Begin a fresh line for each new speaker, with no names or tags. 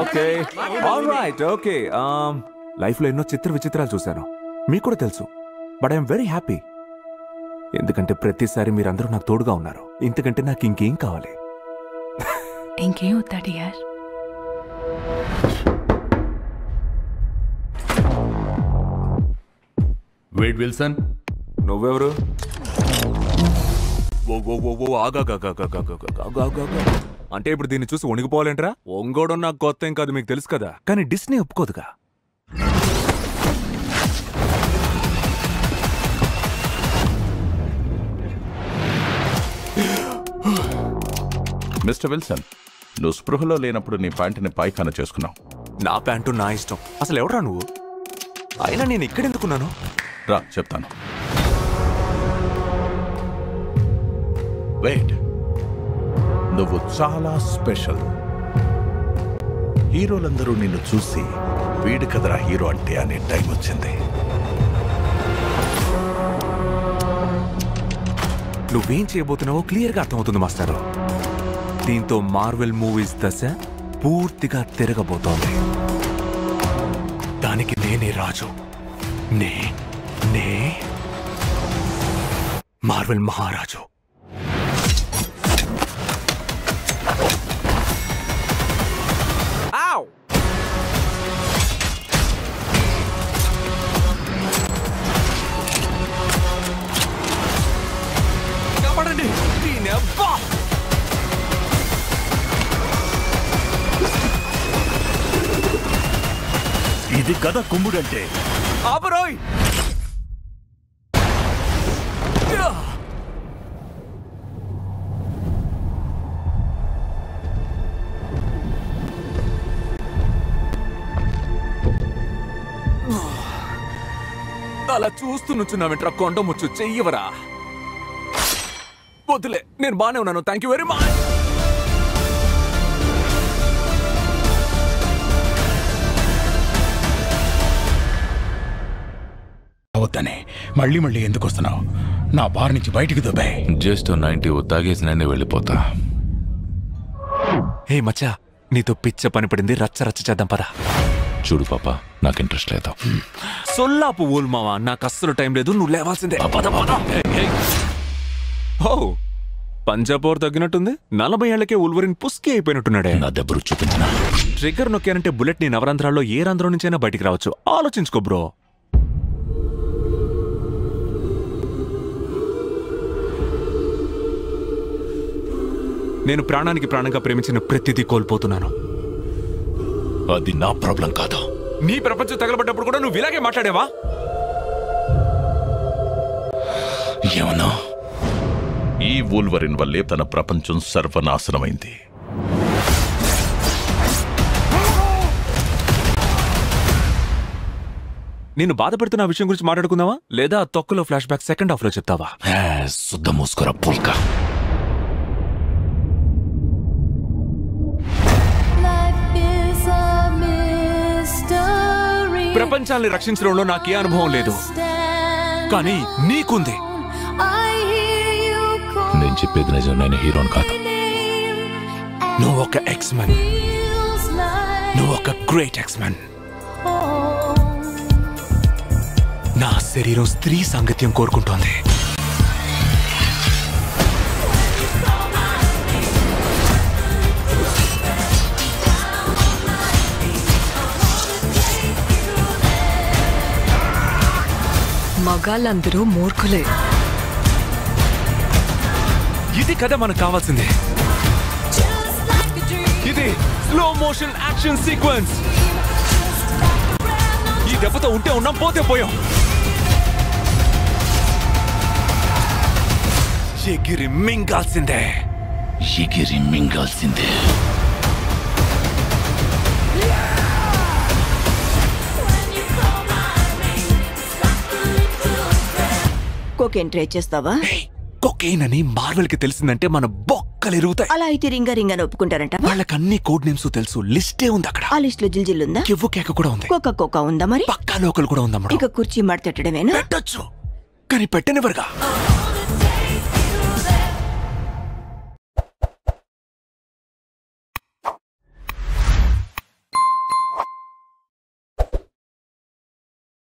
Okay alright okay life లో ఎన్నో చిత్ర విచిత్రాలు చూశాను, మీకు కూడా తెలుసు. బట్ ఐఎమ్ వెరీ హ్యాపీ, ఎందుకంటే ప్రతిసారి మీరందరూ నాకు తోడుగా ఉన్నారు. ఇంతకంటే నాకు ఇంకేం కావాలి?
ఇంకేం వద్దా డియర్?
వేడ్ విల్సన్,
నువ్వెవరు? అంటే ఇప్పుడు దీన్ని చూసి వణిగిపోవాలంటరా? ఒంగోడం నాకు కొత్త ఏం కాదు, మీకు తెలుసు కదా. కానీ డిస్నీ ఒప్పుకోదుగా.
మిస్టర్ విల్సన్, నువ్వు స్పృహలో లేనప్పుడు నీ ప్యాంటుని పాయిఖాన చేసుకున్నావు.
నా ప్యాంటు నా ఇష్టం. అసలు ఎవరా నువ్వు? అయినా నేను ఇక్కడెందుకున్నాను?
రా చెప్తాను. వెయిట్, నువ్వు చాలా స్పెషల్. హీరోలందరూ నిన్ను చూసి వీడి కదరా హీరో అంటే అనే టైం వచ్చింది.
నువ్వేం చేయబోతున్నావో క్లియర్గా అర్థమవుతుంది మాస్టారు. దీంతో మార్వెల్ మూవీస్ దశ పూర్తిగా తిరగబోతోంది. దానికి నేనే రాజు. నే మార్వెల్ మహారాజు. కాపాడండి.
ఇది కదా కుమ్ముడంటే.
ఆపరోయ్! అలా చూస్తూ నుంచున్నావేంట్రా కొండ ముచ్చు? చెయ్యవరా? వద్దులే, నేను బానే ఉన్నాను. Thank you very much.
అవద్దనే మళ్ళీ మళ్ళీ ఎందుకు వస్తున్నావు? నా బార్ నుంచి బయటికి దుబాయ్.
జస్ట్ 90 తాగేసి నేనే వెళ్ళిపోతా.
హే మచ్చా, నీతో పిచ్చ పని పడింది. రచ్చ రచ్చ చేద్దాం పదా.
చూడు పాప, నాకు ఇంట్రెస్ట్ లేదు.
సొల్లాపు ఊల్ మావా, నాకు అస్సలు టైం లేదు. నువ్వు లేవాల్సిందే. ఓ, పంజాబోర్ తగ్గినట్టుంది. 40 ఏళ్లకే ఉల్వరిన్ పుస్కి అయిపోయినట్టున్నాడే.
నా దెబ్బరు చూపించిన
ట్రిగ్గర్ నొక్కానంటే బుల్లెట్ నీ నవరంధ్రాల్లో ఏ రంధ్రం నుంచైనా బయటికి రావచ్చు. ఆలోచించుకో బ్రో. నేను ప్రాణానికి ప్రాణంగా ప్రేమించిన ప్రతిదీ కోల్పోతున్నాను.
అది నా ప్రాబ్లం కాదు.
నీ ప్రపంచం తగలబడ్డప్పుడు కూడా నువ్వు ఇలాగే మాట్లాడేవా?
ఏమన్నా?
ఈ వూల్వరిన్ వల్లే తన ప్రపంచం సర్వనాశనమైంది.
నేను బాధపడుతున్న విషయం గురించి మాట్లాడుకుందావా, లేదా తొక్కలో ఫ్లాష్ బ్యాక్ సెకండ్ హాఫ్ లో చెప్తావా?
శుద్ధ మూసుకురా పుల్కా.
ప్రపంచాన్ని రక్షించడంలో నాకే అనుభవం లేదు, కానీ నీకుంది.
నేను చెప్పేది నిజం. నేను హీరోని కాదు.
నువ్వు ఒక ఎక్స్మెన్. నువ్వు ఒక గ్రేట్ ఎక్స్మెన్. నా శరీరం స్త్రీ సాంగత్యం కోరుకుంటోంది.
మగాళ్ళందరూ మూర్ఖులే.
ఇది కదా మనకు కావాల్సింది. ఇది స్లో మోషన్ యాక్షన్ సీక్వెన్స్. ఈ దెబ్బతో ఉంటే ఉన్నాం, పోతే పోయాం. ఎగిరి మింగాల్సిందే.
ఎగిరి మింగాల్సిందే.
కోకేన్ ట్రై చేస్తావా?
కొకేన్ అని మార్వెల్ కి తెలిసిందంటే మన బొక్కలు ఎరుగుతాయి.
అలా అయితే రింగా రింగా ఒప్పుకుంటారంట.
వాళ్ళకి అన్ని కోడ్ నేమ్స్ తెలుసు. లిస్టే ఉంది అక్కడ.
ఆ లిస్ట్ లో జిల్జిల్ ఉందా?
కివ్వు కేక కూడా ఉంది.
కోకా కోకా ఉందా? మరి
పక్కా లోకల్ కూడా ఉందమ్మా.
ఇక కుర్చీ మడతెట్టడమేనా?
పెట్టొచ్చు, కానీ పెట్టనివ్వరుగా.